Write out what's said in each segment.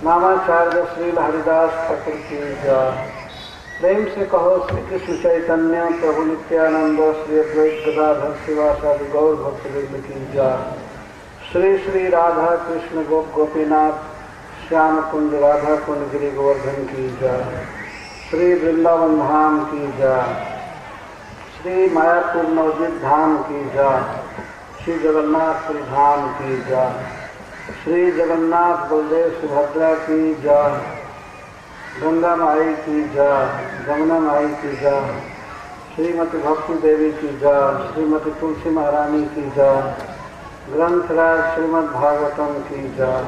नामाचार्य श्री हरिदास ठाकुर की जय। प्रेम से कहो श्री कृष्ण चैतन्य प्रभु नित्यानंद श्री अद्वैत गदाधर शिवासादि गौर भक्तवृंद की जय। श्री श्री राधा कृष्ण गोप गोपीनाथ श्याम कुंज राधा कुंज गिरि गोवर्धन की जय। श्री वृंदावन धाम की जय। श्री मायापुर नवदीप धाम की जय। श्री जगन्नाथपुरी धाम की जय। श्री जगन्नाथ बलदेव सुभद्रा की जय। गंगा माई की जय। जमुना माई की जय। श्रीमती भक्ति देवी की जय। श्रीमती तुलसी महारानी की जय। ग्रंथराज श्रीमद् भागवतम की जय।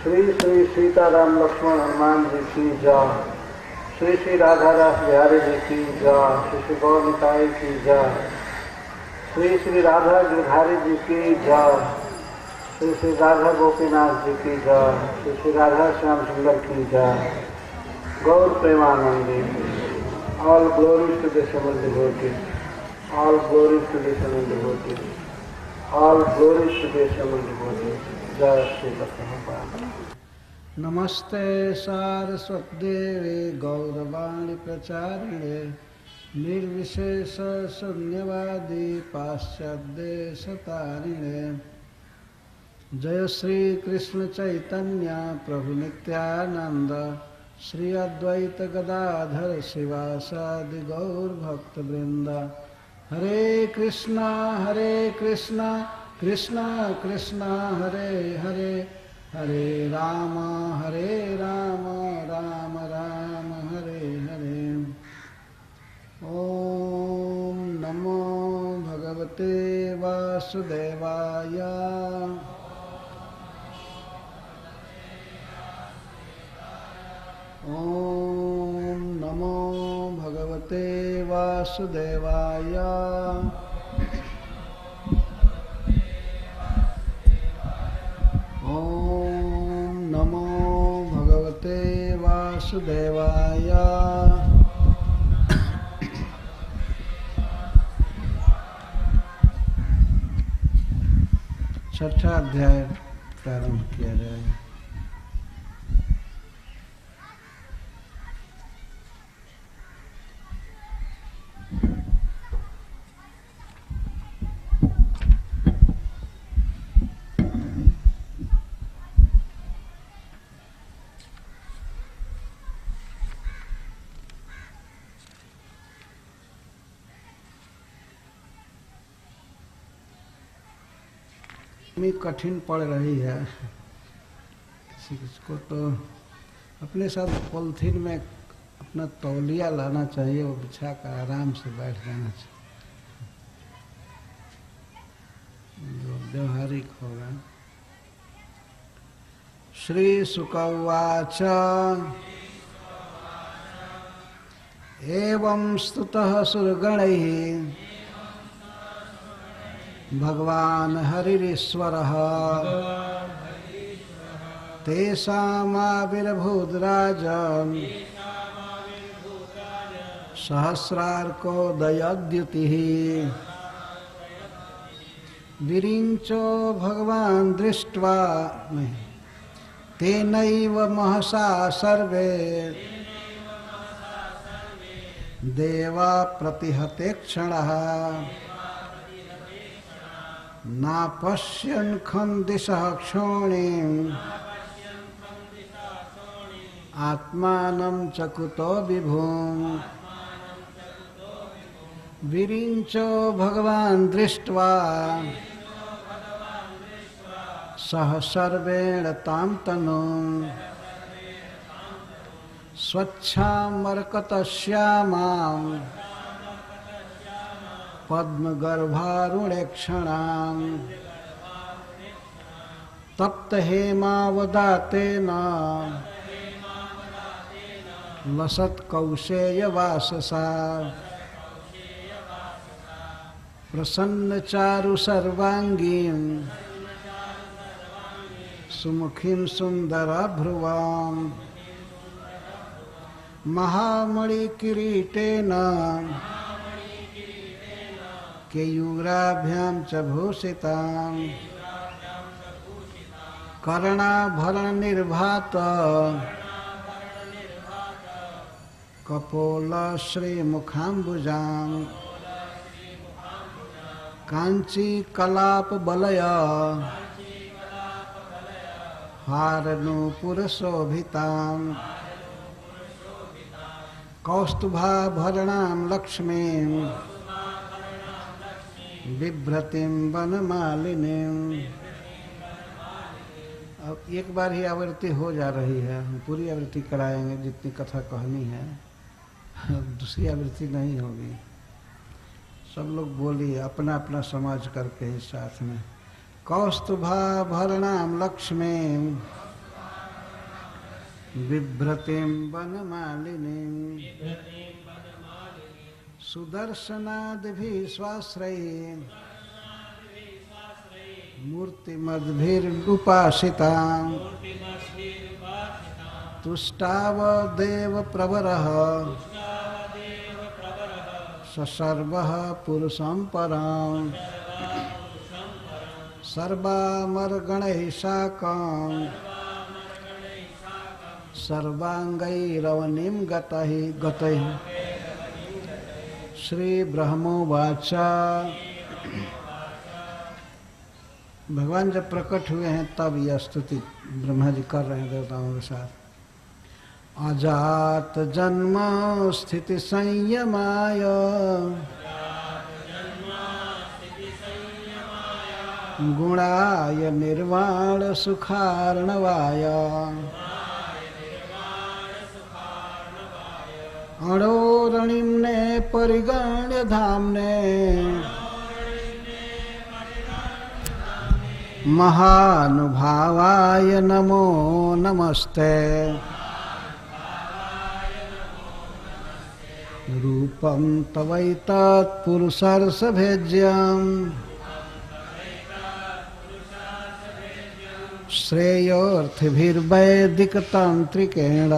श्री श्री सीताराम लक्ष्मण हनुमान जी की जय। श्री श्री राधा रास बिहारी जी की जय। श्री श्री गौर निताई की जय। श्री श्री राधा गिरधारी जी की जय। श्री श्री राधा गोपीनाथ जी की जय। श्री श्री राधा श्याम सुंदर की जय। गौर प्रेमानंदी। All glories to the assembled devotee. All glories to the assembled devotee. All glories to the assembled devotee. जय श्री कृष्ण। नमस्ते सारस्वती देवी गौरवाणी प्रचारिणे निर्विशेष शून्यवादी पाश्चात्यदेशतारिणे। जय श्री कृष्ण चैतन्य प्रभु नित्यानंद श्री अद्वैत गदाधर शिवासादि गौर भक्तवृंद। हरे कृष्णा कृष्णा कृष्णा हरे हरे, हरे राम राम राम हरे हरे। ओम नमो भगवते वासुदेवाय। ओम नमो भगवते वासुदेवाय। ओम नमो भगवते वासुदेवाय। छठा अध्याय प्रारंभ किया जाएगा। में कठिन पड़ रही है। किसी को तो अपने साथ पॉलिथीन में अपना तौलिया लाना चाहिए, वो बिछा कर आराम से बैठ जाना चाहिए, जो व्यवहारिक होगा। श्री शुक उवाच एवं स्तुतः सुरगणैः भगवान् हरिरीश्वरः तेषामाविर्भूद्राजन् सहस्रार्को दयद्युतिः विरिञ्चो भगवान् दृष्ट्वा तेनैव महसा सर्वे देवा प्रतिहते क्षणः नापश्यन् खन्दिशः क्षोणीम् आत्मानं च कुतो विभुम् विरिञ्चो भगवान् दृष्ट्वा सह सर्वेण तां तनुम् स्वच्छां मरकतश्यामां पद्मगर्भारुणेक्षणां तप्तहेमावदातेन लसत्कौशेयवाससा प्रसन्नचारु सर्वांगीं सुमुखीं सुन्दराभ्रुवां महामणिकिरीटेन केयूराभ्यां च भूषितां कर्णाभरणनिर्भात कपोलश्रीमुखाम्बुजां काञ्चीकलापबलया हारनूपुरशोभितां कौस्तुभाभरणां लक्ष्मीं बिभ्रतिं वनमालिनीं। अब एक बार ही आवृत्ति हो जा रही है, हम पूरी आवृत्ति कराएंगे जितनी कथा कहनी है, दूसरी आवृत्ति नहीं होगी। सब लोग बोलिए अपना अपना समाज करके इस साथ में। कौस्तुभाभरणां लक्ष्मीं बिभ्रतिं वनमालिनीं सुदर्शनादिभिः स्वाश्रयेन् मूर्तिमद्भिरुपासितां तुष्टावदेव प्रवरः ससर्वः पुरुषं परां सर्वामरगणैः साकं सर्वांगैरवनिं गतैः। श्री ब्रह्मोवाच भगवान जब प्रकट हुए हैं तब यह स्तुति ब्रह्मा जी कर रहे हैं देवताओं के साथ। अजात जन्म स्थिति संयमाय गुणाय निर्वाण सुखार्णवाय अणोरणिम्ने परिगण्य धाम्ने महानुभावाय नमो नमस्ते। रूपं तवैतत् पुरुषर्षभेज्यम् श्रेयोऽर्थिभिर्वैदिकतान्त्रिकेण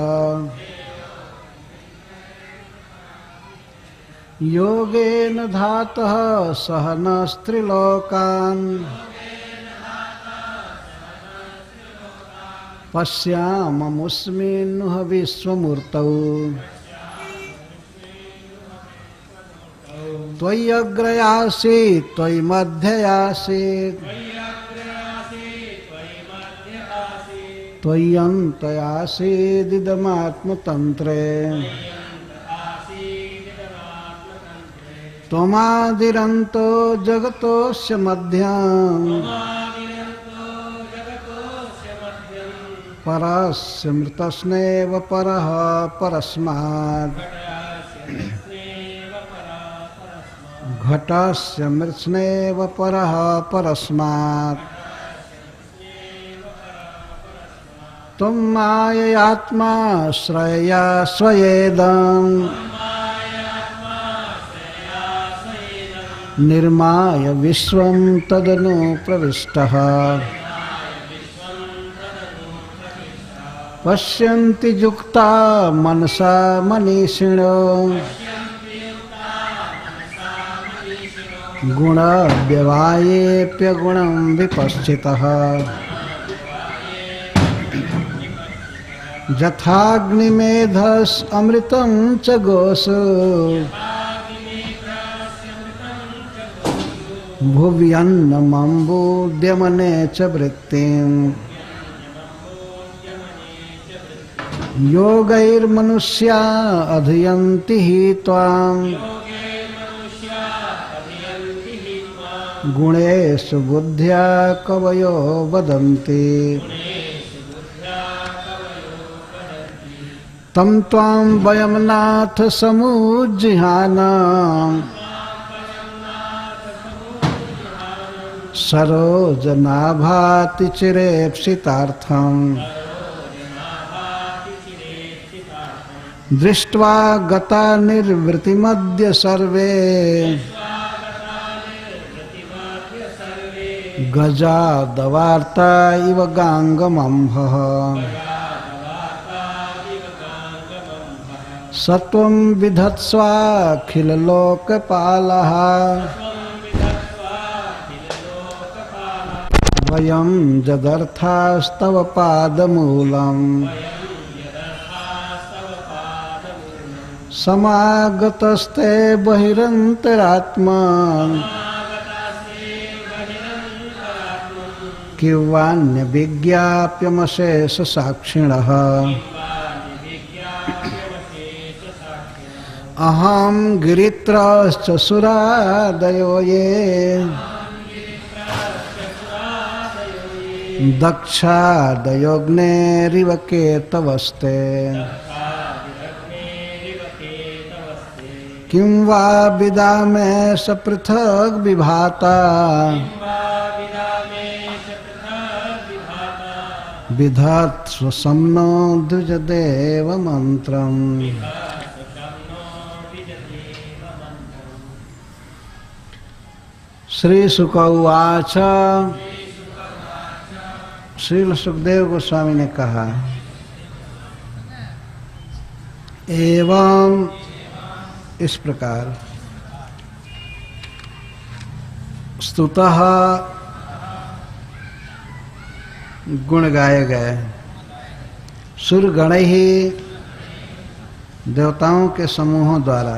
योगेन धातः सहनस्त्रिलोकान् पश्याममुस्मिन्नुह विश्वमूर्तौ त्वय्यग्रयासीत् त्वयि मध्ययासीत् त्वय्यन्तयासीदिदमात्मतन्त्रे त्वमादिरन्तो जगतोऽस्य मध्यम् परस्य मृतस्नेव परः परस्मात् घटस्य मृत्स्नेव परः परस्मात् तुम माययात्मा श्रयया स्वयेदं निर्माय विश्वं तदनु प्रविष्टः पश्यन्ति युक्ता मनसा मनीषिणो गुणव्यवायेऽप्यगुणं विपश्चितः यथाग्निमेधस् अमृतं च गोषु भुव्यन्नमम्बूद्यमने च वृत्तिम् योगैर्मनुष्या अधियन्ति हि त्वाम् गुणेषु बुद्ध्या कवयो वदन्ति तं त्वां वयं नाथ समुज्जिहानां सरोजनाभाति चिरेप्सितार्थम् दृष्ट्वा गता निर्वृतिमद्य सर्वे गजादवार्ता इव गाङ्गमम्भः सत्वं विधत्स्वाखिललोकपालः वयं जदर्थास्तव पादमूलम् समागतस्ते बहिरन्तरात्मा किंवान्यविज्ञाप्यमशेषसाक्षिणः अहं गिरित्रश्च सुरादयो ये दक्षादयोऽग्नेरिव केतवस्ते किं वा विदामे स पृथग् विभाता विधत्स्व सम्नो द्विजदेव मंत्रम्। श्री शुक उवाच श्रील सुखदेव गोस्वामी ने कहा एवं इस प्रकार स्तुतः गुण गाए गए सुरगण ही देवताओं के समूहों द्वारा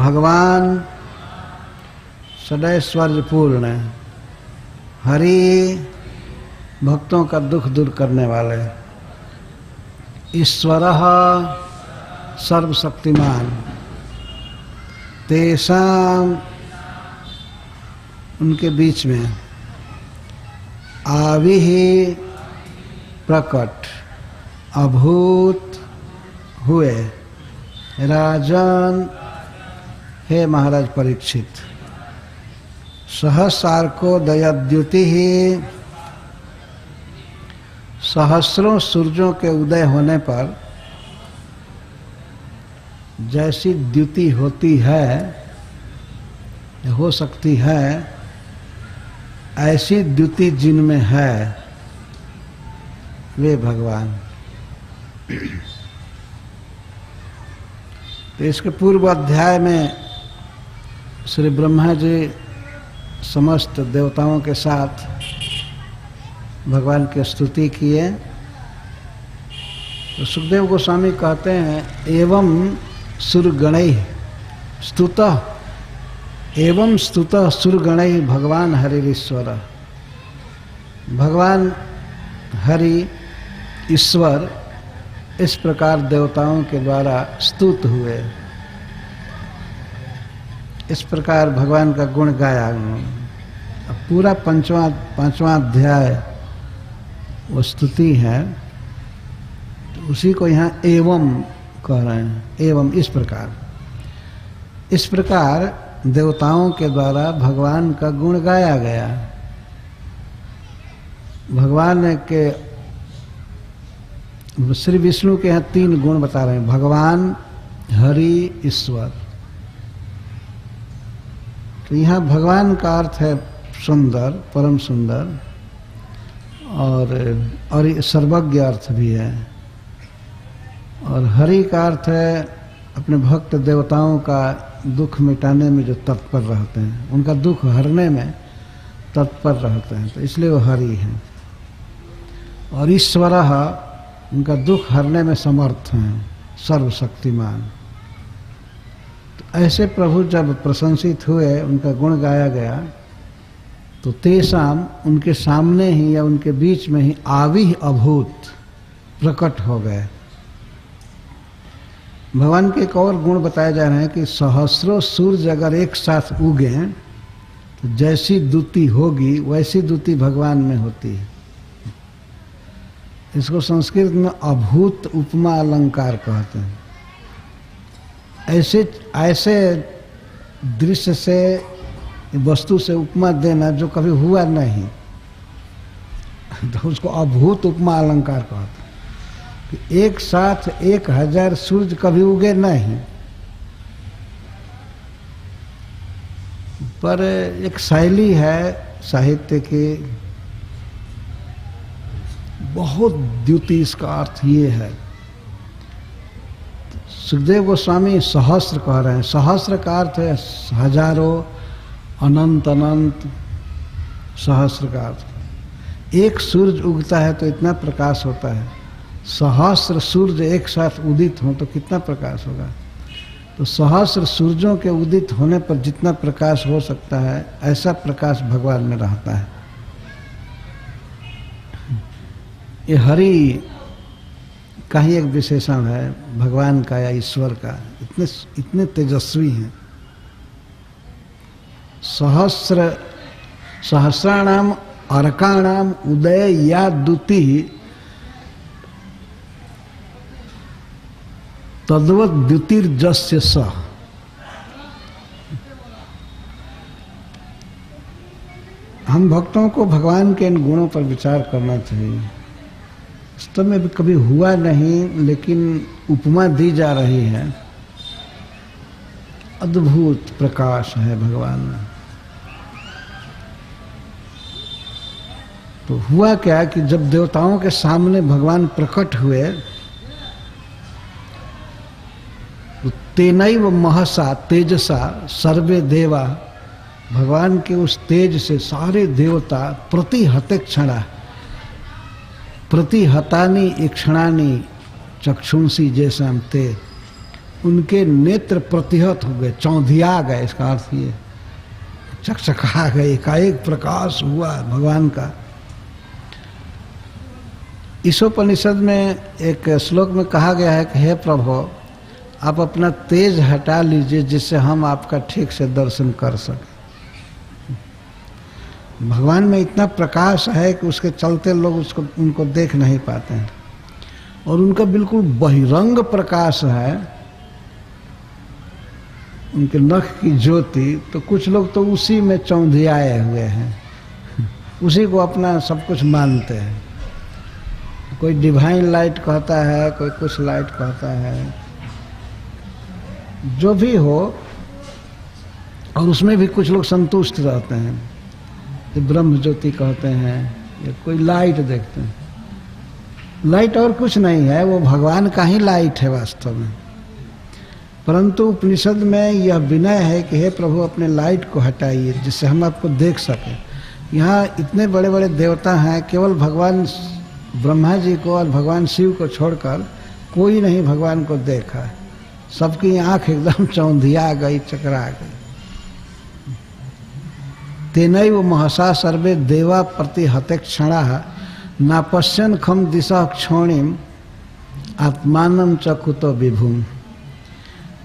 भगवान सदैश्वर्यपूर्ण हरि भक्तों का दुख दूर करने वाले ईश्वर सर्वशक्तिमान तेषां उनके बीच में आविहि प्रकट अभूत हुए राजन हे महाराज परीक्षित सहस्रार्कोदयद्युति ही सहस्रों सूर्यों के उदय होने पर जैसी द्युति होती है हो सकती है ऐसी द्युति जिनमें है वे भगवान। तो इसके पूर्व अध्याय में श्री ब्रह्मा जी समस्त देवताओं के साथ भगवान की स्तुति किए। तो सुखदेव गोस्वामी कहते हैं एवं सुरगणैः स्तुतः एवं स्तुतः सुरगणैः भगवान हरिरीश्वर भगवान हरि ईश्वर इस प्रकार देवताओं के द्वारा स्तुत हुए। इस प्रकार भगवान का गुण गाया। अब पूरा पांचवा अध्याय वो स्तुति है, तो उसी को यहाँ एवं कह रहे हैं। एवं इस प्रकार देवताओं के द्वारा भगवान का गुण गाया गया। भगवान के श्री विष्णु के यहाँ 3 गुण बता रहे हैं, भगवान, हरि, ईश्वर। तो यहाँ भगवान का अर्थ है सुंदर, परम सुंदर, और सर्वज्ञ अर्थ भी है। और हरि का अर्थ है अपने भक्त देवताओं का दुख मिटाने में जो तत्पर रहते हैं, उनका दुख हरने में तत्पर रहते हैं, तो इसलिए वो हरि हैं। और ईश्वर उनका दुख हरने में समर्थ हैं, सर्वशक्तिमान। तो ऐसे प्रभु जब प्रशंसित हुए, उनका गुण गाया गया, तो तेषाम उनके सामने ही या उनके बीच में ही आविः अभूत प्रकट हो गए। भगवान के एक और गुण बताए जा रहे हैं कि सहस्रों सूर्य अगर एक साथ उगे तो जैसी द्युति होगी वैसी द्युति भगवान में होती है। इसको संस्कृत में अभूत उपमा अलंकार कहते हैं। ऐसे दृश्य से, वस्तु से उपमा देना जो कभी हुआ नहीं, तो उसको अभूत उपमा अलंकार कहते हैं। कि एक साथ 1000 सूर्य कभी उगे नहीं। पर एक शैली है साहित्य की, बहुत द्युति, इसका अर्थ ये है। सुखदेव गोस्वामी सहस्र कह रहे हैं। सहस्र का अर्थ है हजारों, अनंत अनंत, सहस्र का अर्थ। एक सूरज उगता है तो इतना प्रकाश होता है, सहस्र सूर्य एक साथ उदित हो तो कितना प्रकाश होगा। तो सहस्र सूर्यों के उदित होने पर जितना प्रकाश हो सकता है, ऐसा प्रकाश भगवान में रहता है। ये हरि का ही एक विशेषण है भगवान का या ईश्वर का, इतने तेजस्वी हैं। सहस्राणाम अर्काणाम उदय या द्युति तद्वत द्युतिर्जस्य स। हम भक्तों को भगवान के इन गुणों पर विचार करना चाहिए। वास्तव में भी कभी हुआ नहीं, लेकिन उपमा दी जा रही है। अद्भुत प्रकाश है भगवान में। तो हुआ क्या कि जब देवताओं के सामने भगवान प्रकट हुए, तो तेनैव महसा तेजसा सर्वे देवा, भगवान के उस तेज से सारे देवता प्रतिहते क्षणा, प्रतिहतानि इक्षणानि चक्षुंसी जैसाम ते, उनके नेत्र प्रतिहत हो गए, चौंधिया गए। इसका अर्थ ये चकचका गए, एकाएक प्रकाश हुआ भगवान का। ईशोपनिषद में एक श्लोक में कहा गया है कि हे प्रभु, आप अपना तेज हटा लीजिए जिससे हम आपका ठीक से दर्शन कर सकें। भगवान में इतना प्रकाश है कि उसके चलते लोग उनको देख नहीं पाते हैं। और उनका बिल्कुल बहिरंग प्रकाश है, उनके नख की ज्योति, तो कुछ लोग तो उसी में चौंधियाए हुए हैं, उसी को अपना सब कुछ मानते हैं। कोई डिवाइन लाइट कहता है, कोई कुछ लाइट कहता है, जो भी हो। और उसमें भी कुछ लोग संतुष्ट रहते हैं, ये ब्रह्म ज्योति कहते हैं, या कोई लाइट देखते हैं। लाइट और कुछ नहीं है, वो भगवान का ही लाइट है वास्तव में। परंतु उपनिषद में यह विनय है कि हे प्रभु, अपने लाइट को हटाइए जिससे हम आपको देख सकें। यहाँ इतने बड़े बड़े देवता हैं, केवल भगवान ब्रह्मा जी को और भगवान शिव को छोड़कर कोई नहीं भगवान को देखा। सबकी आंख एकदम चौंधिया गई, चकरा गई। तेनैव महसा सर्वे देवा प्रतिहते क्षणाः नापश्यन् खम दिशा क्षोणिम आत्मानं च कुतो विभुम।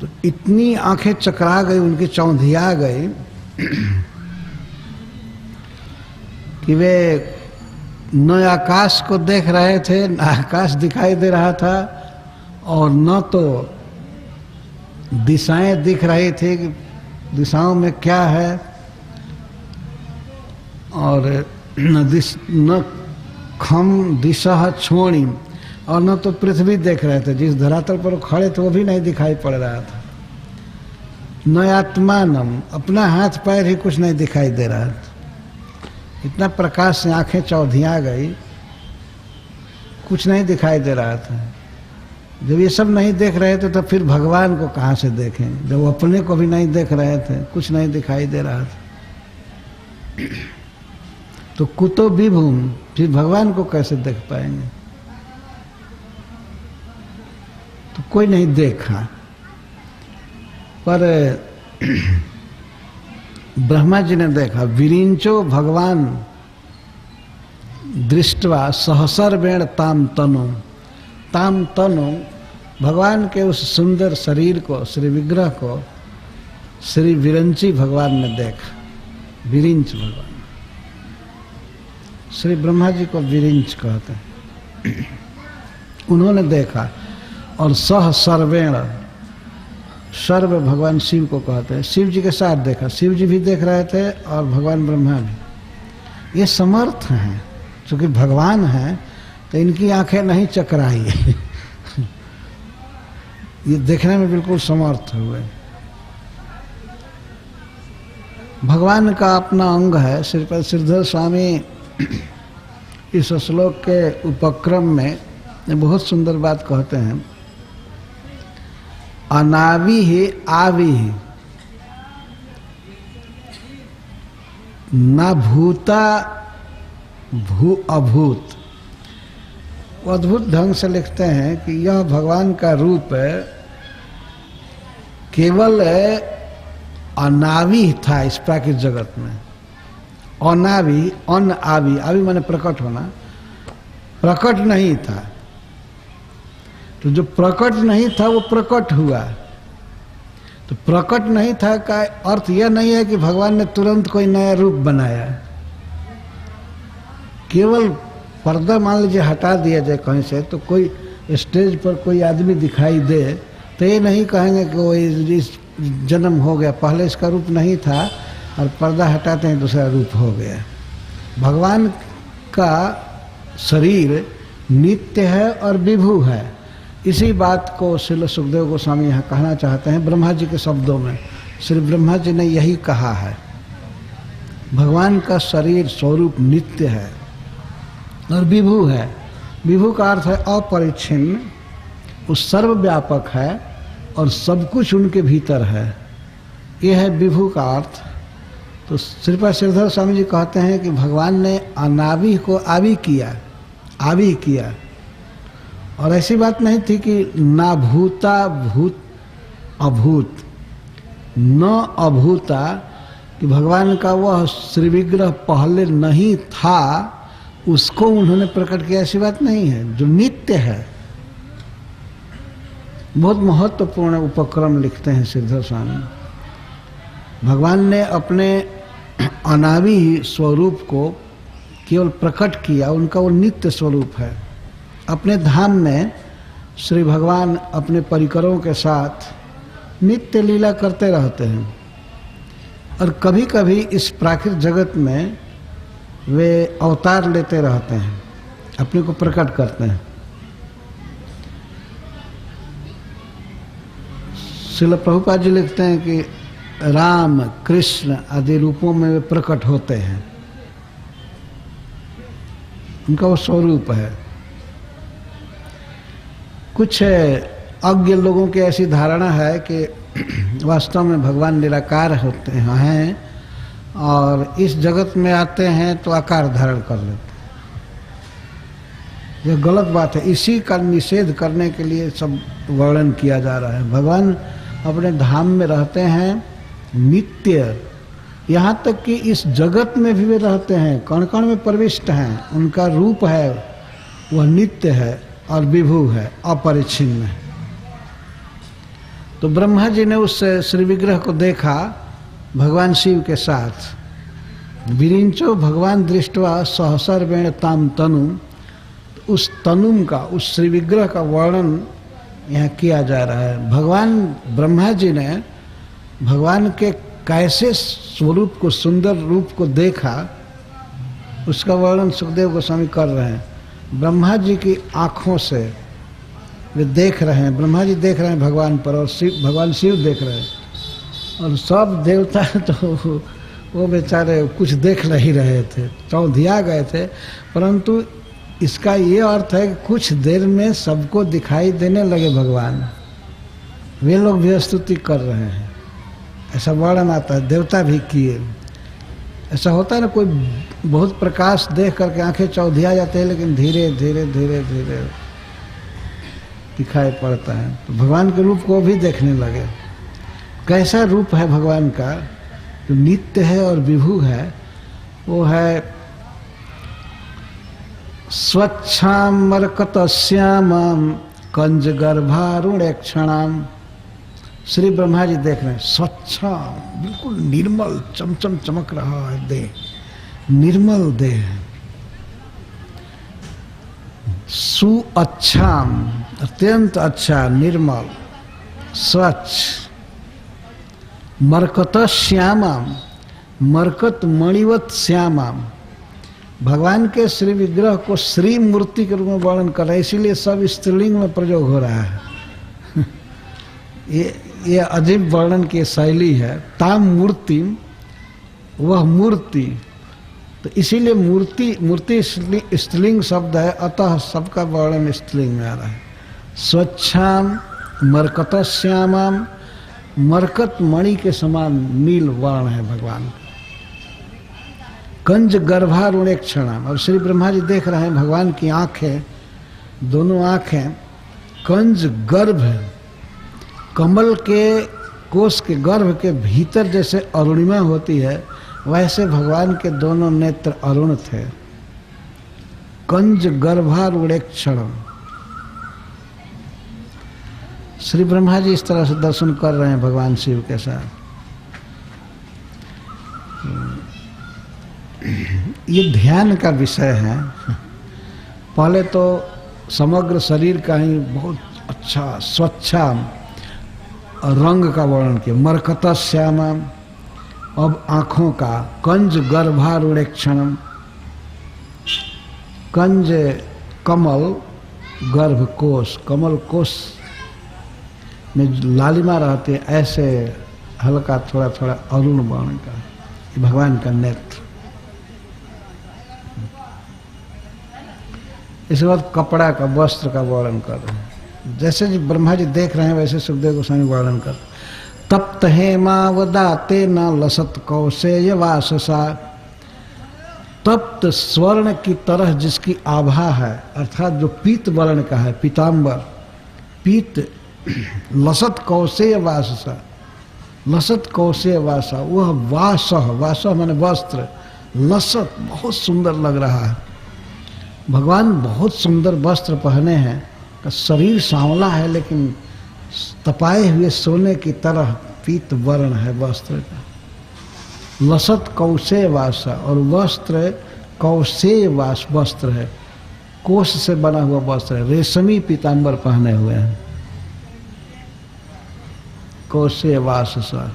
तो इतनी आंखें चकरा गई, उनकी चौंधिया गई कि वे न आकाश को देख रहे थे, न आकाश दिखाई दे रहा था, और न तो दिशाएं दिख रही थी कि दिशाओं में क्या है, और न खम दिशा छोड़ी, और न तो पृथ्वी देख रहे थे। जिस धरातल पर वो खड़े थे वो भी नहीं दिखाई पड़ रहा था। न आत्मानम, अपना हाथ पैर ही कुछ नहीं दिखाई दे रहा था। इतना प्रकाश से आंखें चौधिया गई, कुछ नहीं दिखाई दे रहा था। जब ये सब नहीं देख रहे थे तो फिर भगवान को कहाँ से देखें, जब वो अपने को भी नहीं देख रहे थे, कुछ नहीं दिखाई दे रहा था। तो कुतो विभुम, फिर भगवान को कैसे देख पाएंगे? तो कोई नहीं देखा। पर ब्रह्मा जी ने देखा। विरिंचो भगवान दृष्टवा सहसर्वेण ताम तनु, ताम तनु, भगवान के उस सुंदर शरीर को, श्री विग्रह को श्री विरंची भगवान ने देखा। विरिंच भगवान, श्री ब्रह्मा जी को विरिंच कहते हैं। उन्होंने देखा, और सह सर्वेण, सर्व भगवान शिव को कहते हैं, शिव जी के साथ देखा। शिव जी भी देख रहे थे और भगवान ब्रह्मा भी। ये समर्थ हैं, क्योंकि भगवान हैं तो इनकी आंखें नहीं चकराई। ये देखने में बिल्कुल समर्थ हुए। भगवान का अपना अंग है। श्रीपद श्रीधर स्वामी इस श्लोक के उपक्रम में बहुत सुंदर बात कहते हैं। अनावि ही आवि ही न भूता भू अभूत। वो अद्भुत ढंग से लिखते हैं कि यह भगवान का रूप केवल अनावि था इस प्राकृतिक जगत में। अनावि, अन आवि, आवि माने प्रकट होना, प्रकट नहीं था। तो जो प्रकट नहीं था वो प्रकट हुआ। तो प्रकट नहीं था का अर्थ यह नहीं है कि भगवान ने तुरंत कोई नया रूप बनाया। केवल पर्दा मान लीजिए हटा दिया जाए कहीं से, तो कोई स्टेज पर कोई आदमी दिखाई दे तो ये नहीं कहेंगे कि वो इस जन्म हो गया, पहले इसका रूप नहीं था और पर्दा हटाते हैं दूसरा रूप हो गया। भगवान का शरीर नित्य है और विभु है। इसी बात को श्रील सुखदेव गोस्वामी यहाँ कहना चाहते हैं ब्रह्मा जी के शब्दों में। श्री ब्रह्मा जी ने यही कहा है, भगवान का शरीर स्वरूप नित्य है और विभु है। विभु का अर्थ है अपरिच्छिन्न, वो सर्वव्यापक है और सब कुछ उनके भीतर है। यह है विभु का अर्थ। तो श्रीपद श्रीधर स्वामी जी कहते हैं कि भगवान ने अनावि को आवि किया, आवि किया। और ऐसी बात नहीं थी कि ना भूता भूत अभूत, न अभूता, कि भगवान का वह श्री विग्रह पहले नहीं था उसको उन्होंने प्रकट किया, ऐसी बात नहीं है। जो नित्य है, बहुत महत्वपूर्ण उपक्रम लिखते हैं श्रीधर स्वामी। भगवान ने अपने अनावि स्वरूप को केवल प्रकट किया, उनका वो नित्य स्वरूप है। अपने धाम में श्री भगवान अपने परिकरों के साथ नित्य लीला करते रहते हैं और कभी कभी इस प्राकृतिक जगत में वे अवतार लेते रहते हैं, अपने को प्रकट करते हैं। श्रील प्रभुपाद जी लिखते हैं कि राम कृष्ण आदि रूपों में वे प्रकट होते हैं, उनका वो स्वरूप है। कुछ अज्ञ लोगों की ऐसी धारणा है कि वास्तव में भगवान निराकार होते हैं और इस जगत में आते हैं तो आकार धारण कर लेते हैं। यह गलत बात है। इसी का निषेध करने के लिए सब वर्णन किया जा रहा है। भगवान अपने धाम में रहते हैं नित्य, यहाँ तक कि इस जगत में भी वे रहते हैं, कण कण में प्रविष्ट हैं। उनका रूप है वह नित्य है और विभु है, अपरिच्छिन्न है। तो ब्रह्मा जी ने उस श्री विग्रह को देखा भगवान शिव के साथ। विरिंचो भगवान दृष्टवा सहसर्वेण ताम तनु, उस तनुम का, उस श्री विग्रह का वर्णन यहाँ किया जा रहा है। भगवान ब्रह्मा जी ने भगवान के कैसे स्वरूप को, सुंदर रूप को देखा, उसका वर्णन सुखदेव गोस्वामी कर रहे हैं। ब्रह्मा जी की आँखों से वे देख रहे हैं, ब्रह्मा जी देख रहे हैं भगवान पर, और भगवान शिव देख रहे हैं, और सब देवता तो वो बेचारे कुछ देख नहीं रहे थे, चौंधिया गए थे। परंतु इसका ये अर्थ है कि कुछ देर में सबको दिखाई देने लगे भगवान, वे लोग भी स्तुति कर रहे हैं, ऐसा वर्णन आता है। देवता भी किए, ऐसा होता है ना, कोई बहुत प्रकाश देख करके आंखें चौधिया जाते हैं, लेकिन धीरे धीरे धीरे धीरे दिखाई पड़ता है। तो भगवान के रूप को भी देखने लगे। कैसा रूप है भगवान का, जो नित्य है और विभु है, वो है स्वच्छाम मरकतश्यामाम कंज गर्भारुणेक्षणाम। श्री ब्रह्मा जी देख रहे हैं, स्वच्छा, बिल्कुल निर्मल, चमचम चमक रहा है देह, निर्मल देह। सुअच्छाम, अत्यंत अच्छा, निर्मल, स्वच्छ। मरकत श्यामाम, मरकत मणिवत श्यामाम। भगवान के श्री विग्रह को श्री मूर्ति के रूप में वर्णन कर रहे हैं, इसीलिए सब स्त्रीलिंग में प्रयोग हो रहा है। ये अजीब वर्णन की शैली है। ताम मूर्ति, वह मूर्ति, तो इसीलिए मूर्ति स्त्रीलिंग शब्द है, अतः सबका वर्णन स्त्रीलिंग में आ रहा है। स्वच्छाम मरकत श्यामाम, मरकत मणि के समान नील वर्ण है भगवान। कंज गर्भारुणेक्षणाम, और श्री ब्रह्मा जी देख रहे हैं भगवान की आंखें, दोनों आंखें कंज गर्भ, कमल के कोष के गर्भ के भीतर जैसे अरुणिमा होती है, वैसे भगवान के दोनों नेत्र अरुण थे। कंज गर्भारुणेक्षणम। श्री ब्रह्मा जी इस तरह से दर्शन कर रहे हैं भगवान शिव के साथ। ये ध्यान का विषय है। पहले तो समग्र शरीर का ही बहुत अच्छा स्वच्छा रंग का वर्णन किया, मरकत श्यामा। अब आँखों का कंज गर्भारुणेक्षणम, कंज कमल, गर्भ कोश, कमल कोश में लालिमा रहती है, ऐसे हल्का थोड़ा थोड़ा अरुण वर्ण का, ये भगवान का नेत्र। इसके बाद कपड़ा का, वस्त्र का वर्णन कर रहे हैं। जैसे जी ब्रह्मा जी देख रहे हैं वैसे सुखदेव गोस्वामी वर्णन कर। तप्त हेमावदाते न लसत कौशेय वाससा, तप्त स्वर्ण की तरह जिसकी आभा है, अर्थात जो पीत वर्ण का है, पीतांबर, पीत, लसत कौशेय वाससा, लसत कौशेय वासा, वह वासह, वासह माने वस्त्र, लसत बहुत सुंदर लग रहा है। भगवान बहुत सुंदर वस्त्र पहने हैं, शरीर सांवला है लेकिन तपाए हुए सोने की तरह पीत वर्ण है वस्त्र का। लसत कौशेय वासा, और वस्त्र कौशेय वास वस्त्र है, कोष से बना हुआ वस्त्र है, रेशमी पीतांबर पहने हुए हैं। कौशेय वासा,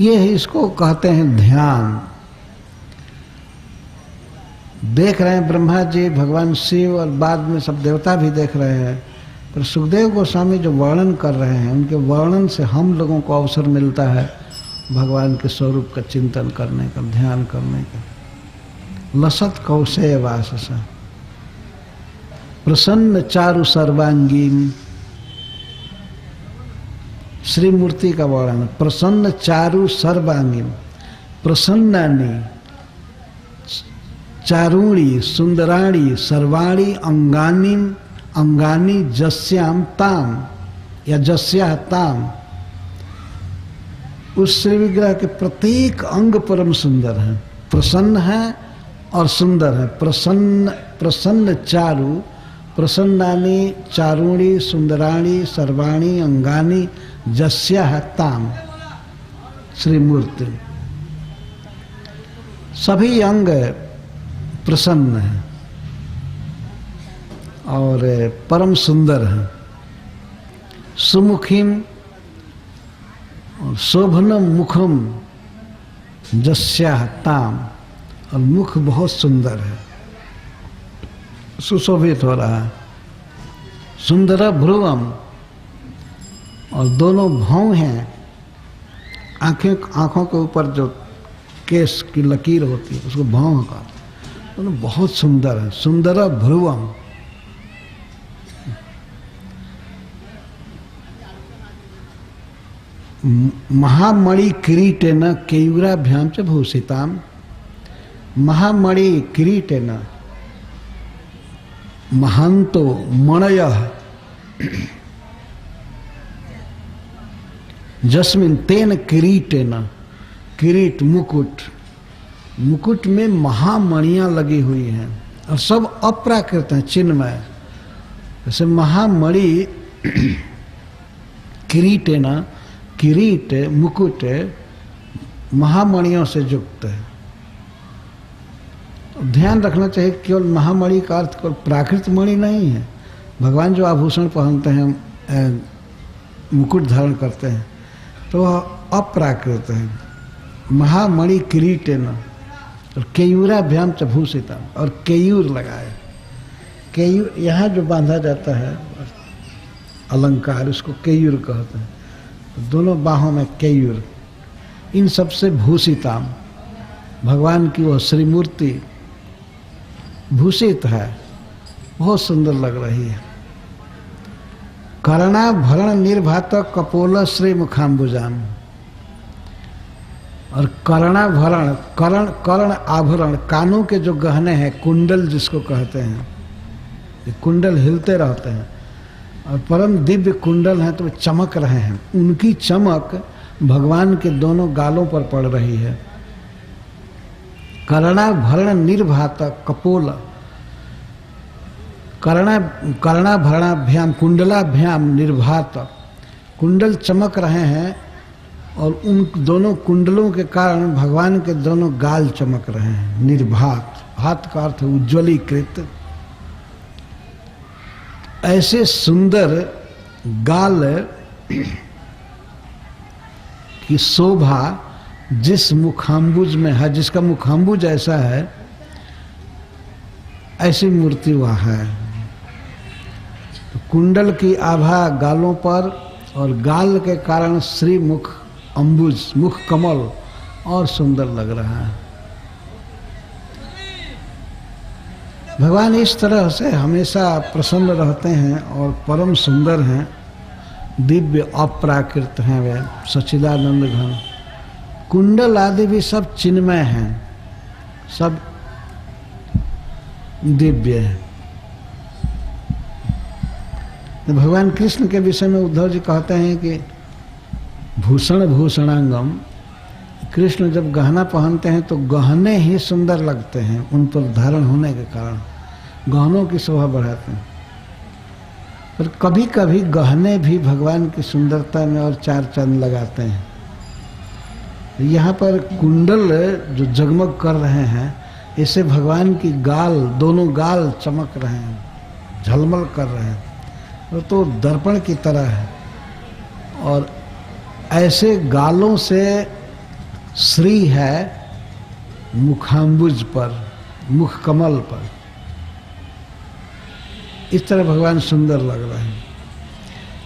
ये इसको कहते हैं ध्यान। देख रहे हैं ब्रह्मा जी, भगवान शिव, और बाद में सब देवता भी देख रहे हैं। पर सुखदेव गोस्वामी जो वर्णन कर रहे हैं, उनके वर्णन से हम लोगों को अवसर मिलता है भगवान के स्वरूप का चिंतन करने का, ध्यान करने का। लसत कौशेय वाससा, प्रसन्न चारु सर्वांगीन, श्री मूर्ति का वर्णन। प्रसन्न चारु सर्वांगीन, प्रसन्नानी, चारूणी, सुंदराणी, सर्वाणी, अंगानी, अंगानी जस्याम ताम, या जस्या ताम। उस श्री विग्रह के प्रत्येक अंग परम सुंदर है, प्रसन्न है और सुंदर है। प्रसन्न, प्रसन्न चारु, प्रसन्नानी, चारूणी, सुंदराणी, सर्वाणी, अंगानी जस्या ताम। श्री मूर्ति। सभी अंग प्रसन्न हैं और परम सुंदर हैं। सुमुखीम और शोभनम मुखम जस्याह ताम, और मुख बहुत सुंदर है, सुशोभित हो रहा है। सुंदर भ्रुवम, और दोनों भौं हैं, आंखों के ऊपर जो केश की लकीर होती है उसको भौं का, दोनों बहुत सुंदर है। सुंदर भ्रुवम, महामणि किरीटेन केयूराभ्याम च भूषिताम। महामणि किरीटेन, महांतो मणयः जस्मिन तेन किरीटेन, किरीट मुकुट, मुकुट में महामणियां लगी हुई हैं और सब अप्राकृत हैं, चिन्मय। जैसे महामणि किरीटेन, किरीट मुकुट महामणियों से युक्त है। ध्यान रखना चाहिए केवल महामणि का अर्थ केवल प्राकृत मणि नहीं है। भगवान जो आभूषण पहनते हैं, मुकुट धारण करते हैं, तो वह अप्राकृत है। महामणि किरीटेन और केयूराभ्याम च भूषितम, और केयूर लगाए। केयूर यहाँ जो बांधा जाता है अलंकार, उसको केयूर कहते हैं। दोनों बाहों में केयूर, इन सबसे भूषिताम, भगवान की वह श्री मूर्ति भूषित है, बहुत सुंदर लग रही है। कर्णाभरण निर्भात कपोल श्री मुखाम्बुजाम, और कर्णाभरण, कर्ण आभरण, कानों के जो गहने हैं, कुंडल जिसको कहते हैं, ये कुंडल हिलते रहते हैं और परम दिव्य कुंडल हैं, तो वे चमक रहे हैं। उनकी चमक भगवान के दोनों गालों पर पड़ रही है। कर्णाभरण निर्भात कपोल, कर्णाभरणाभ्याम कुंडलाभ्याम निर्भात, कुंडल चमक रहे हैं और उन दोनों कुंडलों के कारण भगवान के दोनों गाल चमक रहे हैं। निर्भात, हाथ का अर्थ उज्ज्वलीकृत। ऐसे सुंदर गाल की शोभा जिस मुखाम्बुज में है, जिसका मुखाम्बुज ऐसा है, ऐसी मूर्ति वहाँ है। तो कुंडल की आभा गालों पर और गाल के कारण श्री मुख अम्बुज, मुख कमल और सुंदर लग रहा है। भगवान इस तरह से हमेशा प्रसन्न रहते हैं और परम सुंदर हैं, दिव्य अप्राकृत हैं, वे सच्चिदानंद घन। कुंडल आदि भी सब चिन्मय हैं, सब दिव्य हैं। तो भगवान कृष्ण के विषय में उद्धव जी कहते हैं कि भूषण भूषणांगम, कृष्ण जब गहना पहनते हैं तो गहने ही सुंदर लगते हैं, उन पर धारण होने के कारण गहनों की शोभा बढ़ाते हैं। पर कभी कभी गहने भी भगवान की सुंदरता में और चार चांद लगाते हैं। यहाँ पर कुंडल जो जगमग कर रहे हैं, इससे भगवान की गाल, दोनों गाल चमक रहे हैं, झलमल कर रहे हैं, वो तो दर्पण की तरह है। और ऐसे गालों से श्री है मुखाम्बुज पर, मुख कमल पर। इस तरह भगवान सुंदर लग रहे हैं।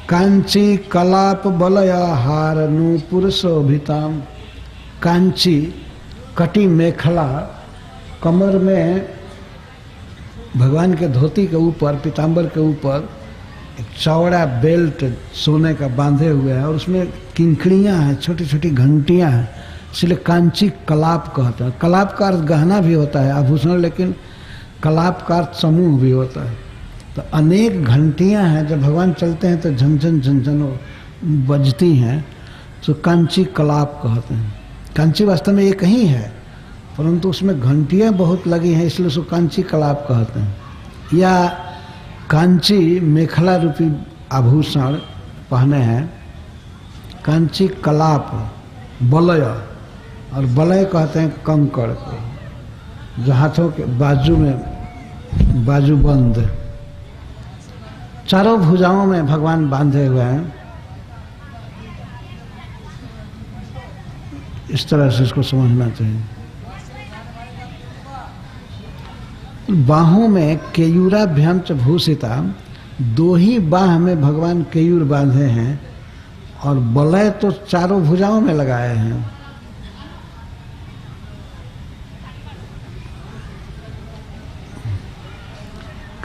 कांची कलाप बलया हार नूपुर शोभिताम, कांची कटी मेखला, कमर में भगवान के धोती के ऊपर, पीताम्बर के ऊपर एक चौड़ा बेल्ट सोने का बांधे हुए है और उसमें किंकड़ियाँ हैं, छोटी छोटी घंटियाँ हैं, इसलिए कांची कलाप कहते हैं। कलाप का अर्थ गहना भी होता है, आभूषण, लेकिन कलाप का अर्थ समूह भी होता है। तो अनेक घंटियाँ हैं, जब भगवान चलते हैं तो झनझन झनझन बजती हैं, तो कांची कलाप कहते हैं। कांची वास्तव में एक ही है, परंतु उसमें घंटियाँ बहुत लगी हैं, इसलिए उसको कांची कलाप कहते हैं। या कांची मेखला रूपी आभूषण पहने हैं, कांची कलाप बलय, और बलय कहते हैं कंकड़ को, जो हाथों के बाजू में बाजूबंद, चारों भुजाओं में भगवान बांधे हुए हैं। इस तरह से इसको समझना चाहिए। बाहों में केयूराभ्याम च भूषिता, दो ही बाह में भगवान केयूर बांधे हैं, और बलय तो चारों भुजाओं में लगाए हैं।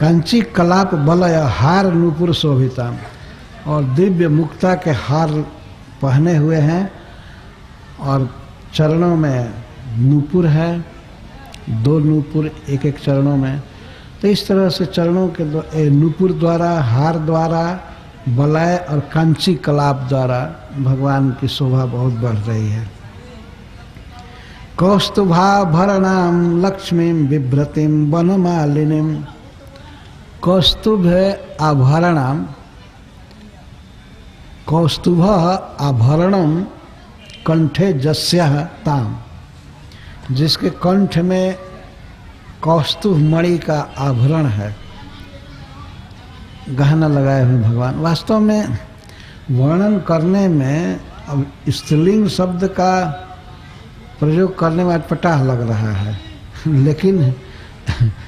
कांची कलाप बलय हार नूपुर शोभिता, और दिव्य मुक्ता के हार पहने हुए हैं, और चरणों में नूपुर है, 2 नूपुर एक एक चरणों में। तो इस तरह से चरणों के नूपुर द्वारा, हार द्वारा, बलय और कांची कलाप द्वारा भगवान की शोभा बहुत बढ़ रही है। कौस्तुभाभरणाम लक्ष्मीं बिभ्रतिं वनमालिनीं, कौस्तुभ आभरणम, कौस्तुभ आभरणम कंठे जस्यः ताम, जिसके कंठ में कौस्तुभ मणि का आभरण है, गहना लगाए हुए भगवान। वास्तव में वर्णन करने में अब स्त्रीलिंग शब्द का प्रयोग करने में अटपटाह लग रहा है, लेकिन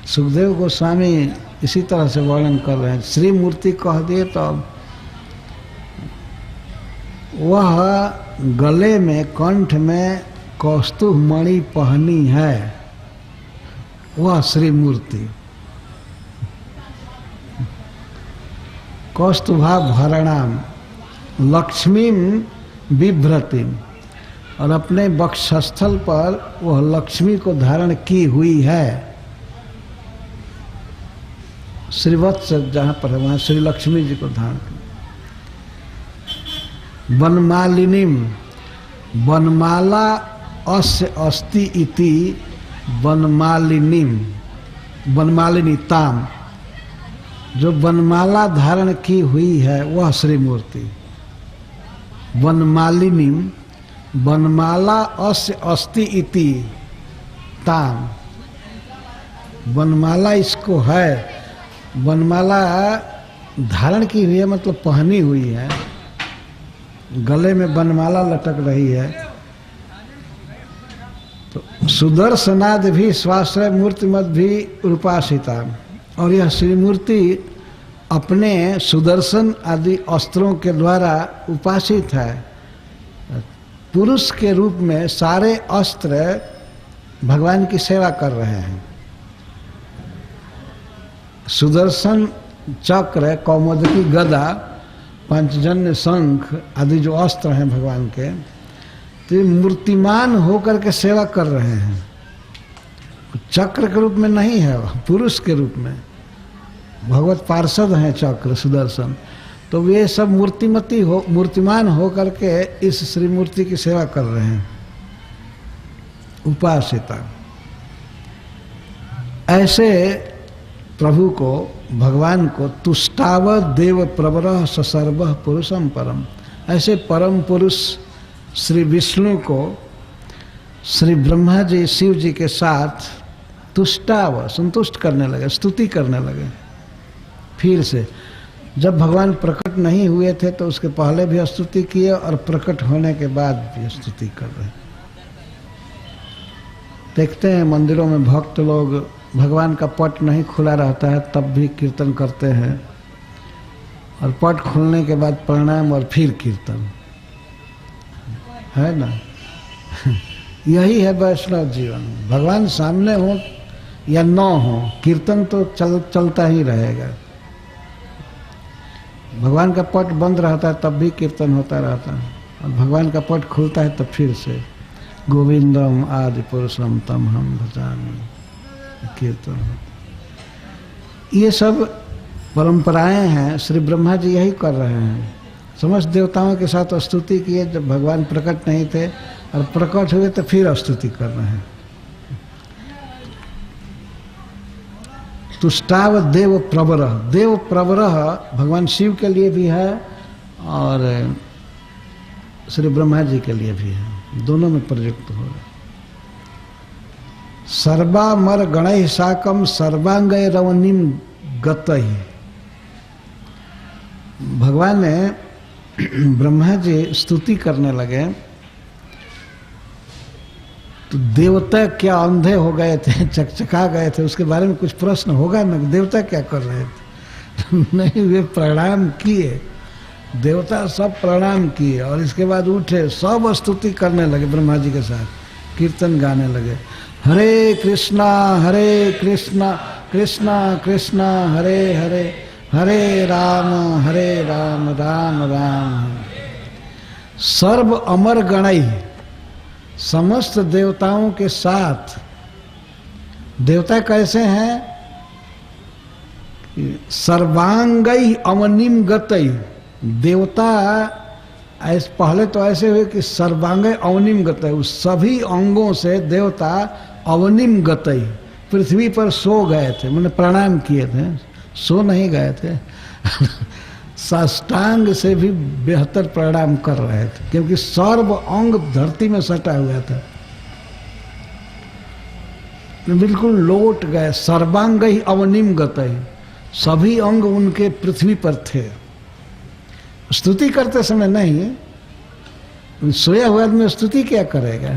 सुखदेव गोस्वामी इसी तरह से वर्णन कर रहे हैं। श्री मूर्ति कह दिए तो वह गले में, कंठ में कौस्तुभ मणि पहनी है, वह श्री मूर्ति। कौस्तुभाभरणाम लक्ष्मीं बिभ्रतिं, और अपने वक्षस्थल पर वह लक्ष्मी को धारण की हुई है। श्रीवत्स जहाँ पर है वहाँ श्री लक्ष्मी जी को धारण की। वनमालिनीम, वनमाला अस्य अस्ति इति वनमालिनीम, वनमालिनी ताम, जो वनमाला धारण की हुई है वह श्री मूर्ति। वनमालिनीम, वनमाला अस्य अस्ति इति ताम, वनमाला इसको है, वनमाला धारण की हुई है मतलब पहनी हुई है, गले में वनमाला लटक रही है। तो सुदर्शनाद भी स्वाश्रय मूर्तिमत भी उपासिता, और यह श्री मूर्ति अपने सुदर्शन आदि अस्त्रों के द्वारा उपासित है। पुरुष के रूप में सारे अस्त्र भगवान की सेवा कर रहे हैं। सुदर्शन चक्र, कौमुदकी गदा, पंचजन्य शंख आदि जो अस्त्र हैं भगवान के, तो मूर्तिमान होकर के सेवा कर रहे हैं। चक्र के रूप में नहीं है, पुरुष के रूप में भगवत पार्षद हैं चक्र सुदर्शन। तो वे सब मूर्तिमान होकर के इस श्री मूर्ति की सेवा कर रहे हैं, उपासिता। ऐसे प्रभु को, भगवान को तुष्टाव देव प्रवरः ससर्वः पुरुषम परम, ऐसे परम पुरुष श्री विष्णु को श्री ब्रह्मा जी शिव जी के साथ तुष्टाव, संतुष्ट करने लगे, स्तुति करने लगे। फिर से जब भगवान प्रकट नहीं हुए थे तो उसके पहले भी स्तुति किए, और प्रकट होने के बाद भी स्तुति कर रहे। देखते हैं मंदिरों में भक्त लोग, भगवान का पट नहीं खुला रहता है तब भी कीर्तन करते हैं, और पट खुलने के बाद प्रणाम और फिर कीर्तन, है ना। यही है वैष्णव जीवन। भगवान सामने हो या न हो, कीर्तन तो चलता ही रहेगा। भगवान का पट बंद रहता है तब भी कीर्तन होता रहता है, और भगवान का पट खुलता है तब फिर से गोविंदम आदि पुरुषम तम हम भजामि, कीर्तन होता। ये सब परंपराएं हैं। श्री ब्रह्मा जी यही कर रहे हैं। समस्त देवताओं के साथ स्तुति किए जब भगवान प्रकट नहीं थे, और प्रकट हुए तो फिर स्तुति कर रहे हैं। तुष्टाव देव प्रवरः, देव प्रवरः भगवान शिव के लिए भी है और श्री ब्रह्मा जी के लिए भी है। दोनों में प्रयुक्त होगा। सर्वामर गणैः साकम सर्वांगै रवनिम गतैः। भगवान ने ब्रह्मा जी स्तुति करने लगे तो देवता क्या अंधे हो गए थे, चकचका गए थे, उसके बारे में कुछ प्रश्न होगा ना, देवता क्या कर रहे थे? नहीं, वे प्रणाम किए, देवता सब प्रणाम किए और इसके बाद उठे, सब स्तुति करने लगे ब्रह्मा जी के साथ, कीर्तन गाने लगे, हरे कृष्णा कृष्णा कृष्णा हरे हरे, हरे राम राम राम। सर्व अमर गणई, समस्त देवताओं के साथ। देवता कैसे हैं? सर्वांगई अवनिम गतई। देवता ऐसे पहले तो ऐसे हुए कि सर्वांगई अवनिम गतई, उस सभी अंगों से देवता अवनिम गतई, पृथ्वी पर सो गए थे, मैंने प्रणाम किए थे, सो नहीं गए थे साष्टांग से भी बेहतर प्रणाम कर रहे थे, क्योंकि सर्व अंग धरती में सटा हुआ था, बिल्कुल लौट गए। सर्वांग ही अवनिम गतई, सभी अंग उनके पृथ्वी पर थे। स्तुति करते समय नहीं, सोया हुआ आदमी स्तुति क्या करेगा,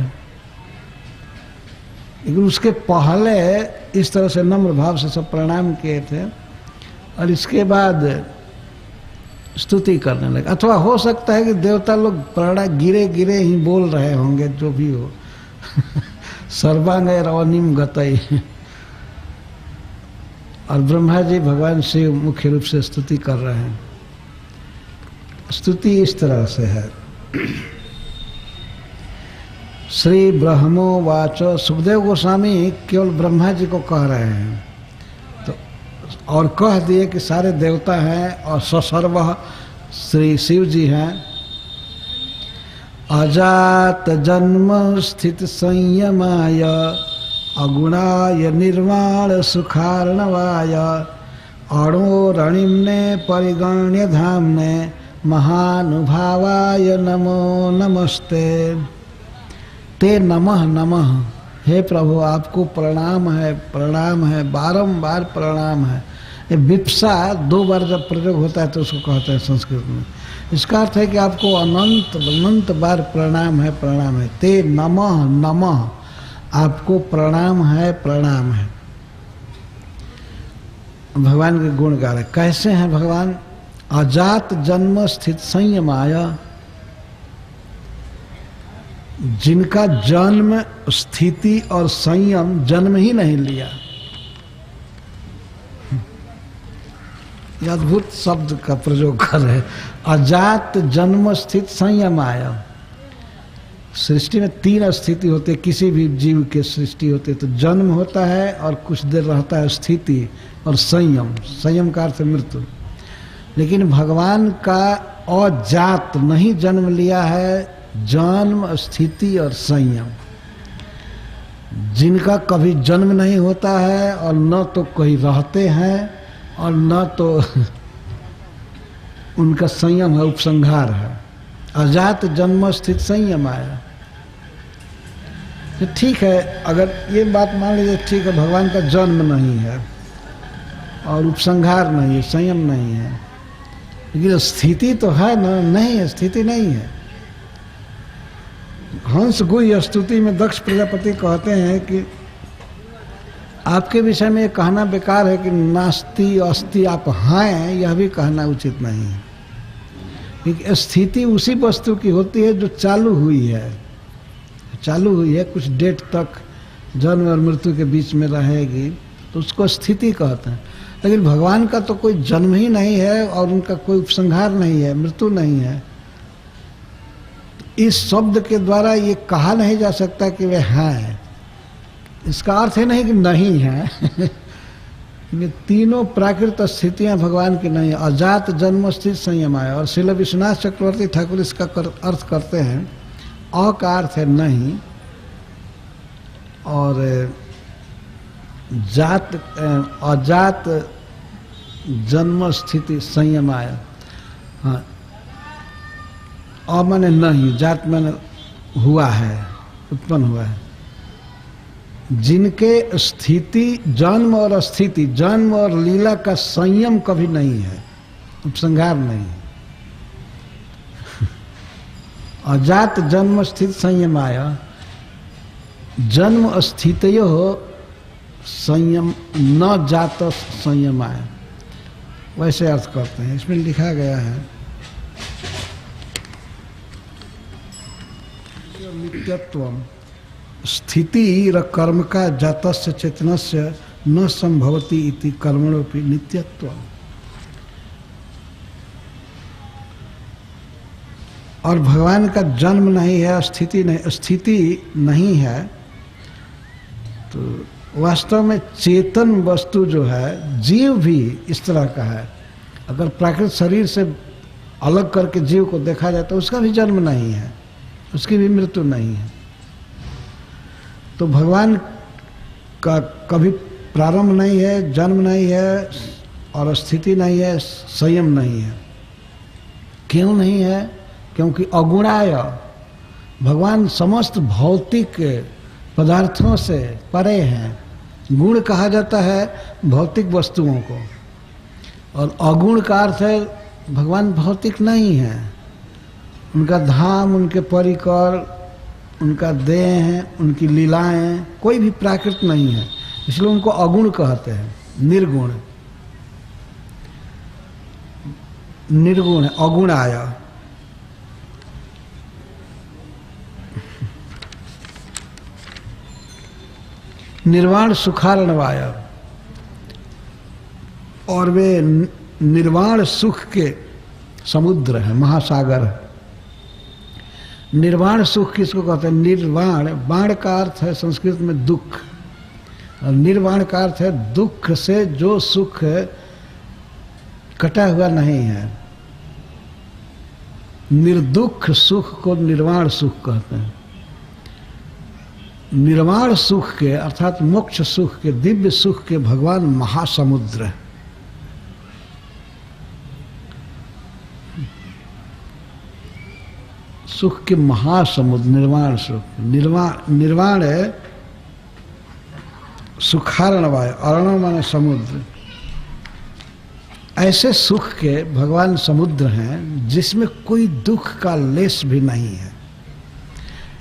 लेकिन उसके पहले इस तरह से नम्र भाव से सब प्रणाम किए थे और इसके बाद स्तुति करने लगे। अथवा हो सकता है कि देवता लोग प्रणाम गिरे गिरे ही बोल रहे होंगे, जो भी हो सर्वांग रवनिम गतई। और ब्रह्मा जी भगवान शिव मुख्य रूप से स्तुति कर रहे हैं। स्तुति इस तरह से है, श्री ब्रह्मो वाचो, सुखदेव गोस्वामी केवल ब्रह्मा जी को कह रहे हैं, तो और कह दिए कि सारे देवता हैं और ससर्व श्री शिव जी हैं। अजात जन्म स्थित संयमाय अगुणाय निर्वाण सुखार्णवाय अणोरणिम्ने परिगण्य धाम्ने महानुभावाय नमो नमस्ते। ते नमः नमः, हे प्रभु आपको प्रणाम है, बारंबार प्रणाम है। ये विप्सा 2 बार जब प्रयोग होता है तो उसको कहते हैं संस्कृत में। इसका अर्थ है कि आपको अनंत अनंत बार प्रणाम है। ते नमः नमः, आपको प्रणाम है। भगवान के गुण गा रहे। कैसे हैं भगवान? अजात जन्म स्थित संयमाय, जिनका जन्म, स्थिति और संयम, जन्म ही नहीं लिया। यह अद्भुत शब्द का प्रयोग कर रहे। अजात जन्म स्थित संयमाय। सृष्टि में 3 स्थिति होती है, किसी भी जीव के सृष्टि होती है तो जन्म होता है और कुछ देर रहता है स्थिति और संयम। संयम का अर्थ है मृत्यु। लेकिन भगवान का अजात, नहीं जन्म लिया है, जन्म, स्थिति और संयम। जिनका कभी जन्म नहीं होता है और न तो कहीं रहते हैं और न तो उनका संयम है, उपसंहार है। अजात जन्म स्थित संयम आया। तो ठीक है, अगर ये बात मान लीजिए ठीक है, भगवान का जन्म नहीं है और उपसंहार नहीं है, संयम नहीं है, लेकिन स्थिति तो है ना? नहीं है, स्थिति नहीं है। हंस गुह्य स्तुति में दक्ष प्रजापति कहते हैं कि आपके विषय में ये कहना बेकार है कि नास्ति अस्ति आप हैं, यह भी कहना उचित नहीं है। क्योंकि स्थिति उसी वस्तु की होती है जो चालू हुई है, कुछ डेट तक जन्म और मृत्यु के बीच में रहेगी, तो उसको स्थिति कहते हैं। लेकिन भगवान का तो कोई जन्म ही नहीं है और उनका कोई उपसंहार नहीं है, मृत्यु नहीं है। इस शब्द के द्वारा ये कहा नहीं जा सकता कि वे हैं। इसका अर्थ है नहीं कि नहीं है ये तीनों प्राकृत स्थितियां भगवान की नहीं है। अजात जन्म स्थित संयम आया। और श्रील विश्वनाथ चक्रवर्ती ठाकुर इसका अर्थ करते हैं, अ का अर्थ है नहीं और जात, अजात जन्म स्थिति संयम आया। हाँ, अ माने नहीं, जात माने हुआ है, उत्पन्न हुआ है, जिनके स्थिति जन्म और स्थिति, जन्म और लीला का संयम कभी नहीं है, उपसंहार नहीं है। अजात जन्म स्थित संयमाय, जन्म स्थितयो संयम न जात संयमाय, वैसे अर्थ करते हैं। इसमें लिखा गया है नित्यत्वम स्थिति र कर्म का जातस्य चेतनस्य न संभवति इति कर्मणोपि नित्यत्वम। और भगवान का जन्म नहीं है, स्थिति नहीं है, तो वास्तव में चेतन वस्तु जो है, जीव भी इस तरह का है। अगर प्राकृतिक शरीर से अलग करके जीव को देखा जाए तो उसका भी जन्म नहीं है, उसकी भी मृत्यु नहीं है। तो भगवान का कभी प्रारंभ नहीं है, जन्म नहीं है, और स्थिति नहीं है, संयम नहीं है। क्यों नहीं है? क्योंकि अगुणाय, भगवान समस्त भौतिक पदार्थों से परे हैं। गुण कहा जाता है भौतिक वस्तुओं को, और अगुण का अर्थ है भगवान भौतिक नहीं है। उनका धाम, उनके परिकर, उनका देह है, उनकी लीलाएं कोई भी प्राकृत नहीं है, इसलिए उनको अगुण कहते हैं। निर्गुण, निर्गुण है, अगुण आया। निर्वाण सुखारणवाय, और वे निर्वाण सुख के समुद्र है, महासागर है। निर्वाण सुख किसको कहते हैं? निर्वाण, बाण का अर्थ है संस्कृत में दुख, और निर्वाण का अर्थ है दुख से जो सुख कटा हुआ नहीं है। निर्दुख सुख को निर्वाण सुख कहते हैं। निर्वाण सुख के अर्थात मोक्ष सुख के, दिव्य सुख के भगवान महासमुद्र है। सुख के महासमुद्र, निर्वाण सुख। निर्वाण है सुखारणवाय, अरण माने समुद्र। ऐसे सुख के भगवान समुद्र हैं जिसमें कोई दुख का लेश भी नहीं है।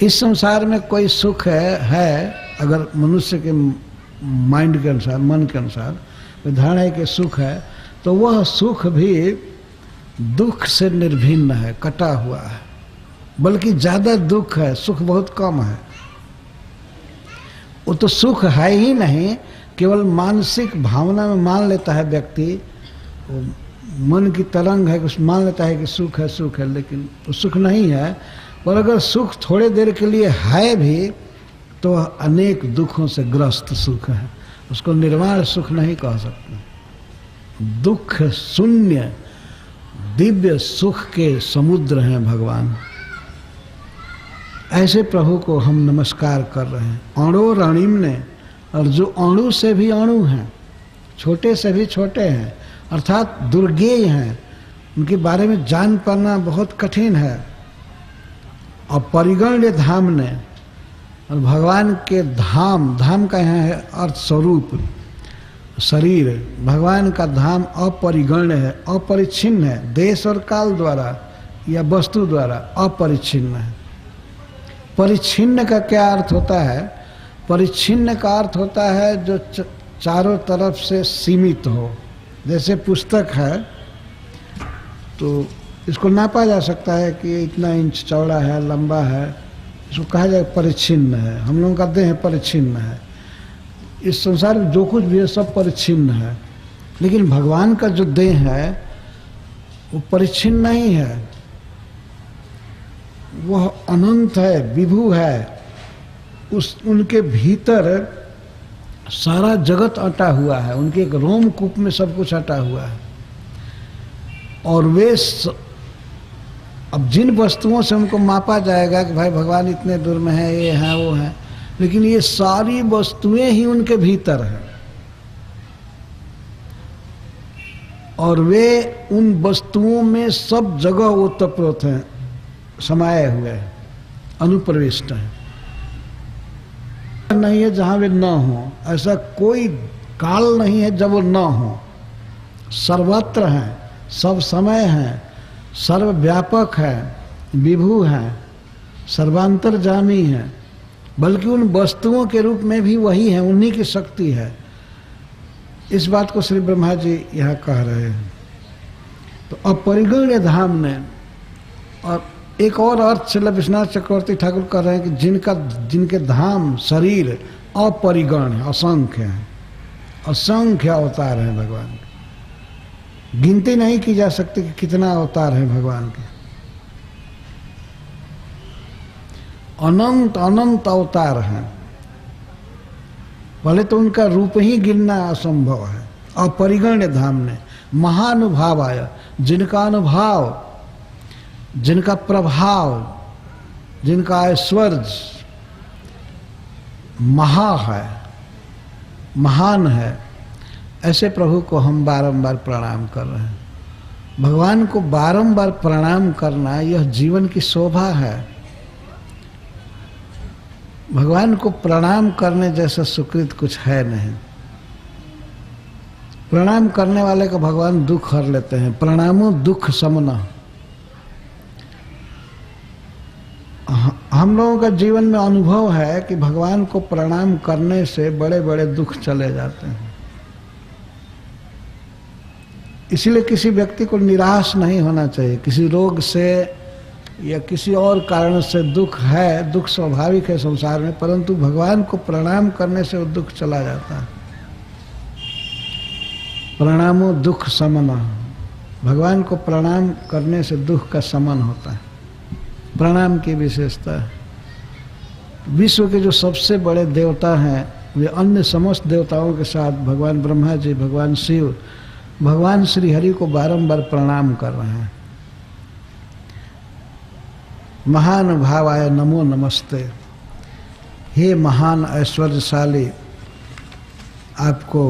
इस संसार में कोई सुख है अगर मनुष्य के माइंड के अनुसार, मन के अनुसार धारणा है कि सुख है, तो वह सुख भी दुख से निर्भिन्न है, कटा हुआ है। बल्कि ज्यादा दुख है, सुख बहुत कम है। वो तो सुख है ही नहीं, केवल मानसिक भावना में मान लेता है व्यक्ति, मन की तरंग है, कुछ मान लेता है कि सुख है, सुख है, लेकिन वो सुख नहीं है। पर अगर सुख थोड़े देर के लिए है भी तो अनेक दुखों से ग्रस्त सुख है, उसको निर्वाण सुख नहीं कह सकते। दुख शून्य दिव्य सुख के समुद्र हैं भगवान। ऐसे प्रभु को हम नमस्कार कर रहे हैं। अणु रणिम ने, और जो अणु से भी अणु हैं, छोटे से भी छोटे हैं, अर्थात दुर्गेय हैं, उनके बारे में जान पाना बहुत कठिन है। और परिगण्य धाम ने, और भगवान के धाम, धाम का यहाँ है अर्थ स्वरूप, शरीर। भगवान का धाम अपरिगण्य है, अपरिच्छिन्न है, देश और काल द्वारा या वस्तु द्वारा अपरिच्छिन्न है। परिच्छिन्न का क्या अर्थ होता है? परिच्छिन्न का अर्थ होता है जो चारों तरफ से सीमित हो। जैसे पुस्तक है तो इसको नापा जा सकता है कि इतना इंच चौड़ा है, लंबा है, इसको कहा जाए परिच्छिन्न है। हम लोगों का देह परिच्छिन्न है। इस संसार में जो कुछ भी है सब परिच्छिन्न है, लेकिन भगवान का जो देह है वो परिच्छिन्न नहीं है, वह अनंत है, विभु है। उनके भीतर सारा जगत अटा हुआ है, उनके एक रोमकूप में सब कुछ अटा हुआ है। और वे अब जिन वस्तुओं से उनको मापा जाएगा कि भाई भगवान इतने दूर में है, ये है, वो है, लेकिन ये सारी वस्तुएं ही उनके भीतर है। और वे उन वस्तुओं में सब जगह ओतप्रोत हैं, समाये हुए हैं। अनुप्रविष्ट हैं। नहीं है जहां वे न हो, ऐसा कोई काल नहीं है जब वो न हो। सर्वत्र हैं, सब समय हैं, सर्वव्यापक है, विभु है, सर्वांतरजामी है, बल्कि उन वस्तुओं के रूप में भी वही है, उन्हीं की शक्ति है। इस बात को श्री ब्रह्मा जी यहाँ कह रहे हैं। तो अपरिगण्य धाम ने, और एक और अर्थ श्रील विश्वनाथ चक्रवर्ती ठाकुर कह रहे हैं कि जिनके धाम शरीर अपरिगण है, असंख्य है, असंख्य अवतार हैं भगवान के, गिनती नहीं की जा सकती कि कितना अवतार है भगवान के। अनंत अनंत अवतार हैं। पहले तो उनका रूप ही गिनना असंभव है। अपरिगण्य धाम ने महानुभाव आया, जिनका अनुभव, जिनका प्रभाव, जिनका ऐश्वर्य महा है, महान है, ऐसे प्रभु को हम बारंबार प्रणाम कर रहे हैं। भगवान को बारंबार प्रणाम करना यह जीवन की शोभा है। भगवान को प्रणाम करने जैसा सुकृत कुछ है नहीं। प्रणाम करने वाले का भगवान दुख हर लेते हैं। प्रणामो दुख समना। हम लोगों का जीवन में अनुभव है कि भगवान को प्रणाम करने से बड़े बड़े दुख चले जाते हैं। इसीलिए किसी व्यक्ति को निराश नहीं होना चाहिए। किसी रोग से या किसी और कारण से दुख है, दुख स्वाभाविक है संसार में, परंतु भगवान को प्रणाम करने से वो दुख चला जाता है। प्रणामो दुख समना। भगवान को प्रणाम करने से दुख का शमन होता है। प्रणाम की विशेषता है। विश्व के जो सबसे बड़े देवता हैं वे अन्य समस्त देवताओं के साथ भगवान ब्रह्मा जी, भगवान शिव, भगवान श्री हरि को बारंबार प्रणाम कर रहे हैं। महानुभावाय नमो नमस्ते। हे महान ऐश्वर्यशाली, आपको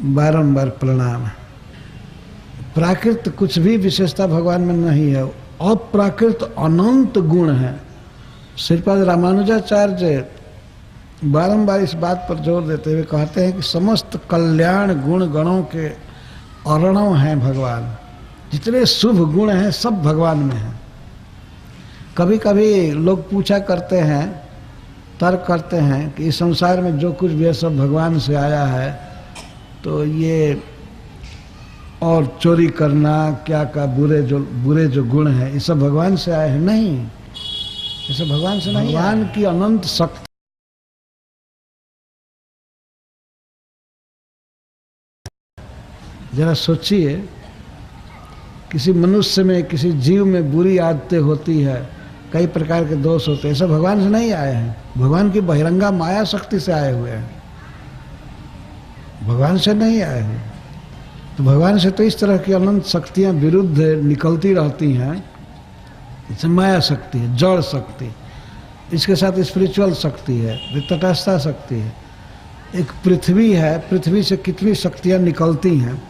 बारंबार प्रणाम है। प्राकृत कुछ भी विशेषता भगवान में नहीं है, अप्राकृत अनंत गुण है। श्रीपाद रामानुजाचार्य बारंबार इस बात पर जोर देते हुए कहते हैं कि समस्त कल्याण गुण गणों के अर्णव हैं भगवान। जितने शुभ गुण हैं सब भगवान में हैं। कभी कभी लोग पूछा करते हैं, तर्क करते हैं कि इस संसार में जो कुछ भी है सब भगवान से आया है, तो ये और चोरी करना क्या का बुरे जो गुण हैं ये सब भगवान से आए हैं। नहीं, ये सब भगवान से नहीं। भगवान की अनंत शक्ति। जरा सोचिए, किसी मनुष्य में, किसी जीव में बुरी आदतें होती है, कई प्रकार के दोष होते हैं, सब भगवान से नहीं आए हैं। भगवान की बहिरंगा माया शक्ति से आए हुए हैं, भगवान से नहीं आए हैं। तो भगवान से तो इस तरह की अनंत शक्तियां विरुद्ध निकलती रहती हैं। जैसे माया शक्ति है, जड़ शक्ति, इसके साथ स्पिरिचुअल शक्ति है, तटस्थता शक्ति है। एक पृथ्वी है, पृथ्वी से कितनी शक्तियां निकलती हैं।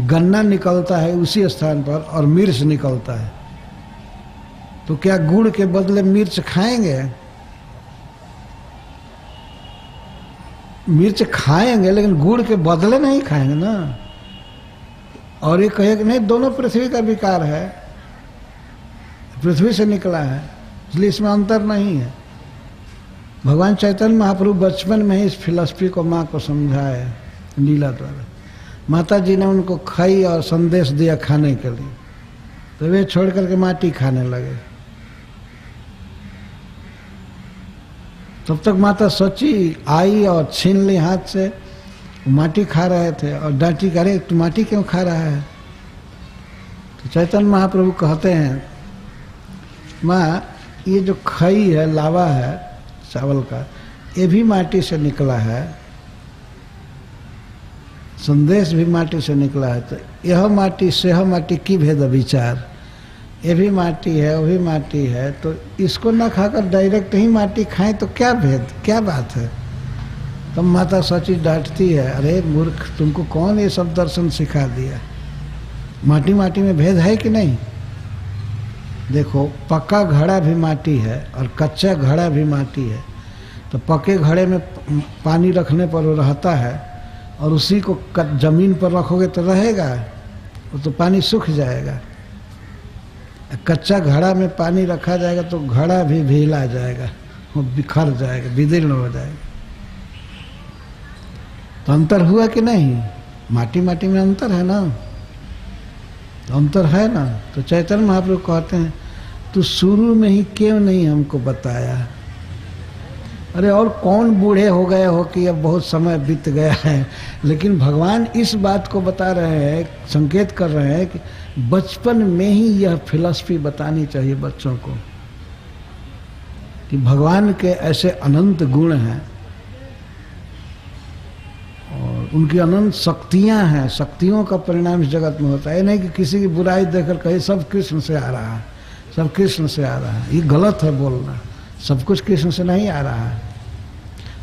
गन्ना निकलता है उसी स्थान पर और मिर्च निकलता है, तो क्या गुड़ के बदले मिर्च खाएंगे? मिर्च खाएंगे लेकिन गुड़ के बदले नहीं खाएंगे ना। और ये कहे कि नहीं, दोनों पृथ्वी का विकार है, पृथ्वी से निकला है, इसलिए इसमें अंतर नहीं है। भगवान चैतन्य महाप्रभु बचपन में ही इस फिलॉसफी को माँ को समझाए लीला द्वारा। माता जी ने उनको खाई और संदेश दिया खाने के लिए, तो वे छोड़ करके माटी खाने लगे। तब तक माता सची आई और छीन ली हाथ से, माटी खा रहे थे और डांटी, अरे तू माटी क्यों खा रहा है? तो चैतन्य महाप्रभु कहते हैं, माँ ये जो खई है, लावा है चावल का, ये भी माटी से निकला है, संदेश भी माटी से निकला है। तो यह माटी से यह माटी की भेद विचार, ये भी माटी है वो भी माटी है, तो इसको ना खाकर डायरेक्ट ही माटी खाएं तो क्या भेद, क्या बात है? तब माता सची डांटती है, अरे मूर्ख, तुमको कौन ये सब दर्शन सिखा दिया? माटी माटी में भेद है कि नहीं? देखो पक्का घड़ा भी माटी है और कच्चा घड़ा भी माटी है। तो पक्के घड़े में पानी रखने पर वो रहता है, और उसी को जमीन पर रखोगे तो रहेगा, वो तो पानी सूख जाएगा। कच्चा घड़ा में पानी रखा जाएगा तो घड़ा भी भीला जाएगा, वो बिखर जाएगा, विदीर्ण हो जाएगा। तो अंतर हुआ कि नहीं? माटी माटी में अंतर है ना, तो अंतर है ना। तो चैतन्य महाप्रभु कहते हैं तू शुरू में ही क्यों नहीं हमको बताया? अरे और कौन बूढ़े हो गए हो कि अब बहुत समय बीत गया है। लेकिन भगवान इस बात को बता रहे हैं, संकेत कर रहे हैं कि बचपन में ही यह फिलॉसफी बतानी चाहिए बच्चों को कि भगवान के ऐसे अनंत गुण हैं और उनकी अनंत शक्तियां हैं। शक्तियों का परिणाम इस जगत में होता है। नहीं कि किसी की बुराई देखकर कहे सब कृष्ण से आ रहा है, सब कृष्ण से आ रहा है। ये गलत है बोलना। सब कुछ कृष्ण से नहीं आ रहा है।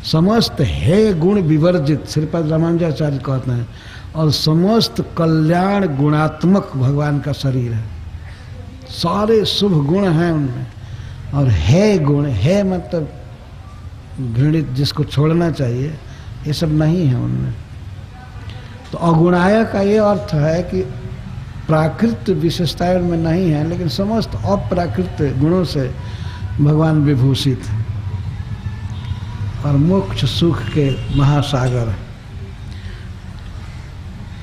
समस्त है गुण विवर्जित, श्रीपद रामानुजाचार्य कहते हैं, और समस्त कल्याण गुणात्मक भगवान का शरीर है। सारे शुभ गुण हैं उनमें। और है गुण, है मतलब घृणित, जिसको छोड़ना चाहिए, ये सब नहीं है उनमें। तो अगुणाय का ये अर्थ है कि प्राकृत विशेषताएं उनमें नहीं है, लेकिन समस्त अप्राकृत गुणों से भगवान विभूषित है और मोक्ष सुख के महासागर।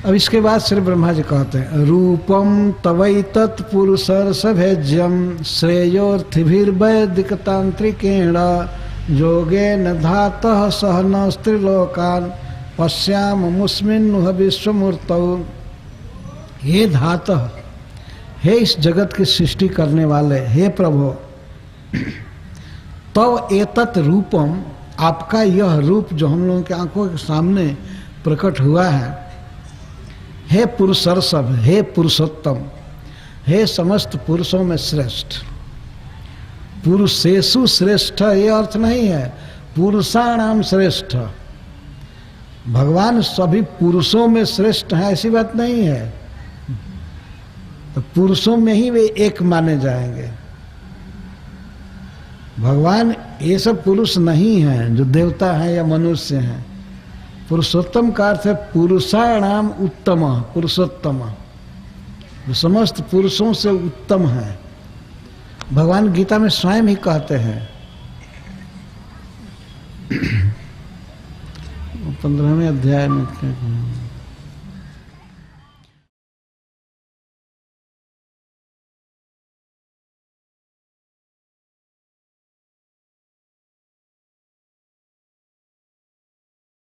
अब इसके बाद श्री ब्रह्मा जी कहते हैं रूपम तवै तत्पुरुषर्षभेज्यम श्रेयोर्थिभिर्वैदिक तांत्रिकेण योगेन धातः सह न स्त्रीलोकान पश्याम मुस्मिन्नुह विश्वमूर्तौ। हे धातः, हे इस जगत की सृष्टि करने वाले, हे प्रभु, तव एतत् रूपम, आपका यह रूप जो हम लोगों के आंखों के सामने प्रकट हुआ है, हे पुरुषर्षभ, हे पुरुषोत्तम, हे समस्त पुरुषों में श्रेष्ठ। पुरुषेषु श्रेष्ठ ये अर्थ नहीं है पुरुषाणाम श्रेष्ठ। भगवान सभी पुरुषों में श्रेष्ठ है ऐसी बात नहीं है। तो पुरुषों में ही वे एक माने जाएंगे। भगवान ये सब पुरुष नहीं हैं जो देवता हैं या मनुष्य हैं। पुरुषोत्तम का अर्थ है पुरुषाणाम उत्तम, पुरुषोत्तम, जो समस्त पुरुषों से उत्तम है। भगवान गीता में स्वयं ही कहते हैं 15वें अध्याय में